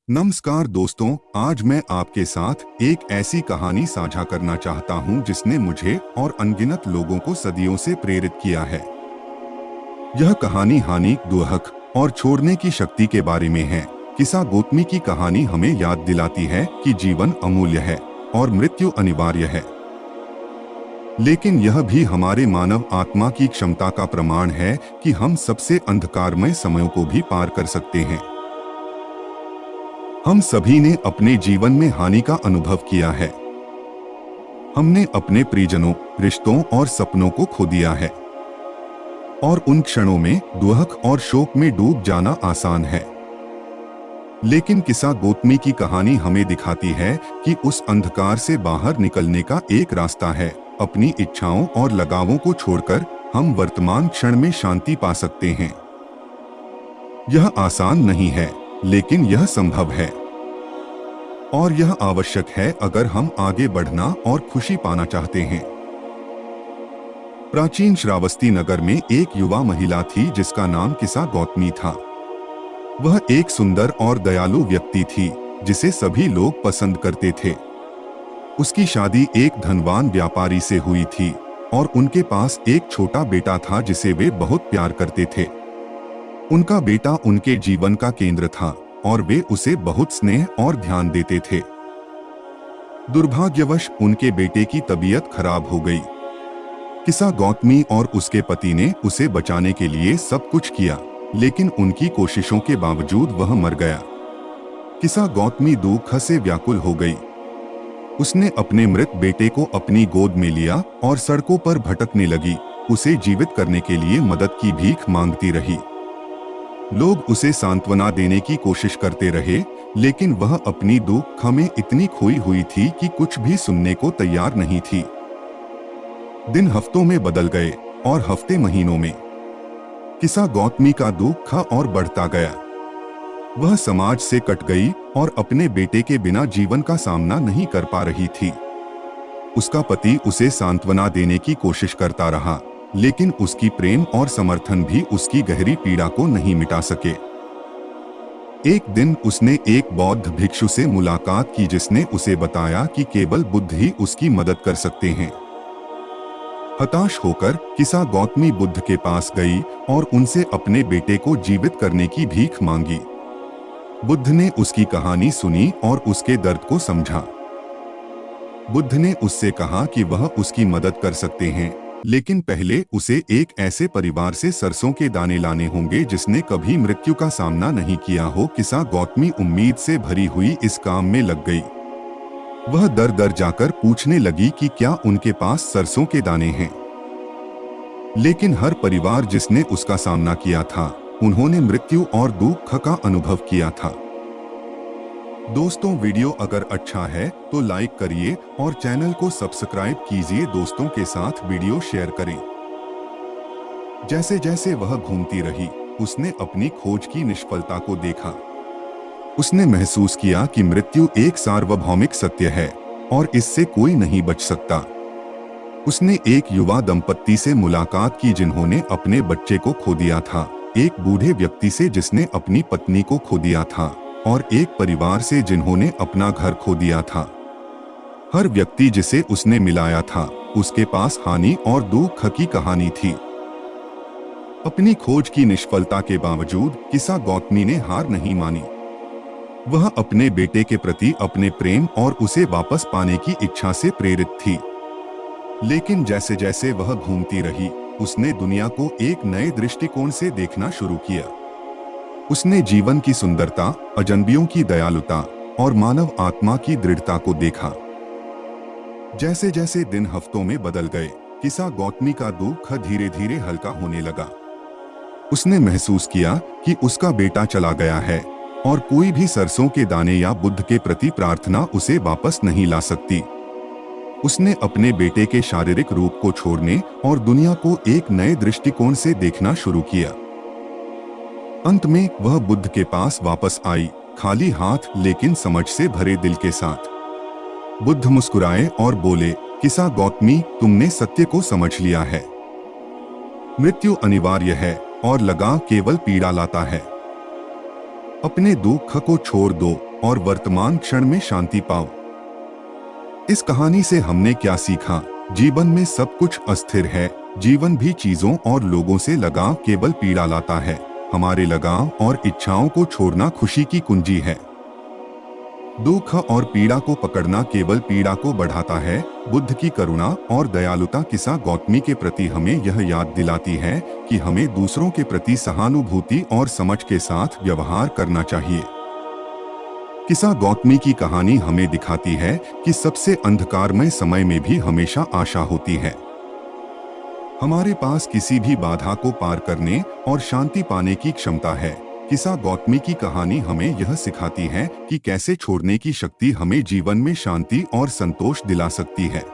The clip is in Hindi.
नमस्कार दोस्तों, आज मैं आपके साथ एक ऐसी कहानी साझा करना चाहता हूं जिसने मुझे और अनगिनत लोगों को सदियों से प्रेरित किया है। यह कहानी हानि, दुहक और छोड़ने की शक्ति के बारे में है। किस्सा गौतमी की कहानी हमें याद दिलाती है कि जीवन अमूल्य है और मृत्यु अनिवार्य है। लेकिन यह भी हमारे मानव आत्मा की क्षमता का प्रमाण है कि हम सबसे अंधकारमय समयों को भी पार कर सकते हैं। हम सभी ने अपने जीवन में हानि का अनुभव किया है। हमने अपने परिजनों, रिश्तों और सपनों को खो दिया है और उन क्षणों में दुहक और शोक में डूब जाना आसान है। लेकिन किस्सा गौतमी की कहानी हमें दिखाती है कि उस अंधकार से बाहर निकलने का एक रास्ता है। अपनी इच्छाओं और लगावों को छोड़कर हम वर्तमान क्षण में शांति पा सकते हैं। यह आसान नहीं है, लेकिन यह संभव है और यह आवश्यक है अगर हम आगे बढ़ना और खुशी पाना चाहते हैं। प्राचीन श्रावस्ती नगर में एक युवा महिला थी जिसका नाम किस्सा गौतमी था। वह एक सुंदर और दयालु व्यक्ति थी जिसे सभी लोग पसंद करते थे। उसकी शादी एक धनवान व्यापारी से हुई थी और उनके पास एक छोटा बेटा था जिसे वे बहुत प्यार करते थे। उनका बेटा उनके जीवन का केंद्र था और वे उसे बहुत स्नेह और ध्यान देते थे। दुर्भाग्यवश उनके बेटे की तबीयत खराब हो गई। किस्सा गौतमी और उसके पति ने उसे बचाने के लिए सब कुछ किया, लेकिन उनकी कोशिशों के बावजूद वह मर गया। किस्सा गौतमी दुख से व्याकुल हो गई। उसने अपने मृत बेटे को अपनी गोद में लिया और सड़कों पर भटकने लगी। उसे जीवित करने के लिए मदद की भीख मांगती रही। लोग उसे सांत्वना देने की कोशिश करते रहे, लेकिन वह अपनी दुख में इतनी खोई हुई थी कि कुछ भी सुनने को तैयार नहीं थी। दिन हफ्तों में बदल गए और हफ्ते महीनों में। किस्सा गौतमी का दुख और बढ़ता गया। वह समाज से कट गई और अपने बेटे के बिना जीवन का सामना नहीं कर पा रही थी। उसका पति उसे सांत्वना देने की कोशिश करता रहा, लेकिन उसकी प्रेम और समर्थन भी उसकी गहरी पीड़ा को नहीं मिटा सके। एक दिन उसने एक बौद्ध भिक्षु से मुलाकात की जिसने उसे बताया कि केवल बुद्ध ही उसकी मदद कर सकते हैं। हताश होकर किस्सा गौतमी बुद्ध के पास गई और उनसे अपने बेटे को जीवित करने की भीख मांगी। बुद्ध ने उसकी कहानी सुनी और उसके दर्द को समझा। बुद्ध ने उससे कहा कि वह उसकी मदद कर सकते हैं, लेकिन पहले उसे एक ऐसे परिवार से सरसों के दाने लाने होंगे जिसने कभी मृत्यु का सामना नहीं किया हो। किस्सा गौतमी उम्मीद से भरी हुई इस काम में लग गई। वह दर दर जाकर पूछने लगी कि क्या उनके पास सरसों के दाने हैं। लेकिन हर परिवार जिसने उसका सामना किया था, उन्होंने मृत्यु और दुख का अनुभव किया था। दोस्तों, वीडियो अगर अच्छा है तो लाइक करिए और चैनल को सब्सक्राइब कीजिए। दोस्तों के साथ वीडियो शेयर करें। जैसे जैसे वह घूमती रही, उसने अपनी खोज की निष्फलता को देखा। उसने महसूस किया कि मृत्यु एक सार्वभौमिक सत्य है और इससे कोई नहीं बच सकता। उसने एक युवा दंपत्ति से मुलाकात की जिन्होंने अपने बच्चे को खो दिया था, एक बूढ़े व्यक्ति से जिसने अपनी पत्नी को खो दिया था और एक परिवार से जिन्होंने अपना घर खो दिया था। हर व्यक्ति जिसे उसने मिलाया था, उसके पास हानि और दुख की कहानी थी। अपनी खोज की निष्फलता के बावजूद किस्सा गौतमी ने हार नहीं मानी। वह अपने बेटे के प्रति अपने प्रेम और उसे वापस पाने की इच्छा से प्रेरित थी। लेकिन जैसे जैसे वह घूमती रही, उसने दुनिया को एक नए दृष्टिकोण से देखना शुरू किया। उसने जीवन की सुंदरता, अजनबियों की दयालुता और मानव आत्मा की दृढ़ता को देखा। जैसे जैसे दिन हफ्तों में बदल गए, किस्सा गौतमी का दुख धीरे धीरे हल्का होने लगा। उसने महसूस किया कि उसका बेटा चला गया है और कोई भी सरसों के दाने या बुद्ध के प्रति प्रार्थना उसे वापस नहीं ला सकती। उसने अपने बेटे के शारीरिक रूप को छोड़ने और दुनिया को एक नए दृष्टिकोण से देखना शुरू किया। अंत में वह बुद्ध के पास वापस आई, खाली हाथ लेकिन समझ से भरे दिल के साथ। बुद्ध मुस्कुराए और बोले, किस्सा गौतमी, तुमने सत्य को समझ लिया है। मृत्यु अनिवार्य है और लगाव केवल पीड़ा लाता है। अपने दुख को छोड़ दो और वर्तमान क्षण में शांति पाओ। इस कहानी से हमने क्या सीखा? जीवन में सब कुछ अस्थिर है। जीवन भी चीजों और लोगों से लगाव केवल पीड़ा लाता है। हमारे लगाव और इच्छाओं को छोड़ना खुशी की कुंजी है। दुख और पीड़ा को पकड़ना केवल पीड़ा को बढ़ाता है। बुद्ध की करुणा और दयालुता किसा गौतमी के प्रति हमें यह याद दिलाती है कि हमें दूसरों के प्रति सहानुभूति और समझ के साथ व्यवहार करना चाहिए। किसा गौतमी की कहानी हमें दिखाती है कि सबसे अंधकारमय समय में भी हमेशा आशा होती है। हमारे पास किसी भी बाधा को पार करने और शांति पाने की क्षमता है। किसा गौतमी की कहानी हमें यह सिखाती है कि कैसे छोड़ने की शक्ति हमें जीवन में शांति और संतोष दिला सकती है।